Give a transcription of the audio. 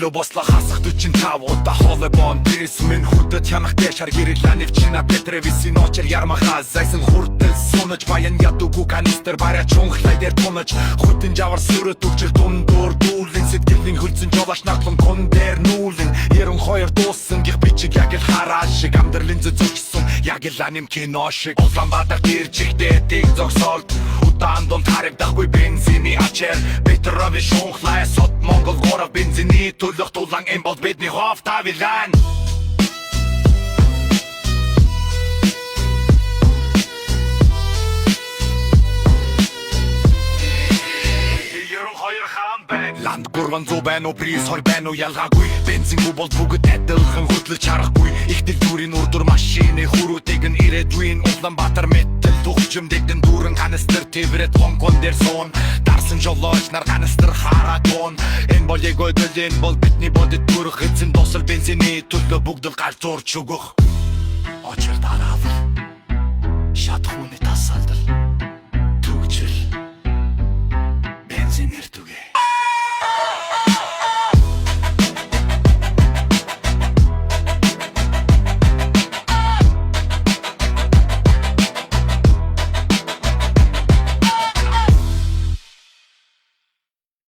төлөө бослоо хасах 45 удаа холбон дээрс минь хөдөд хянах дэшар гэрэл анивчина Петревиси ночер ярмахаа зайсан хурдан сунаж баян ядуугүй канистер барай чунхлай дээр тунаж хөтөн жавар сүрөт өгчил дундуур дүүлэн сэтгэлийн хөлцөн жолооч наглан кон дээр нүүлэн 92 дууссан гих бичиг яг л хараа шиг амьдралын зөзөчсөн яг л аним кино шиг Улаанбаатар гэрчигтэй дэг зогсоолт удаан дунд харагдахгүй бензины ачаар Петрови шунхлай сот Монгол горов бензины төлөх тулан энэ бол бидний хов тавилан Ланд гурван зүү байна уу, приз хор байна уу ялгаагүй Бензингүй бол бүгд адилхан хөдлөж харахгүй Ихтэл дүрийн урдур машины хүрүүтэйг нь ирээдүйн Улаанбаатар метал тухчимдэгдэн дүүрэн канистер тэврээд лонкон дээр суун Дарсан жолооч нар канистер харагон Энэ бол яг өдөл энэ бол бидний бодит дүрх эзэн досол бензины төлөө бүгд л галзуурч өгөх Очир дараав шат хүүний тасалдал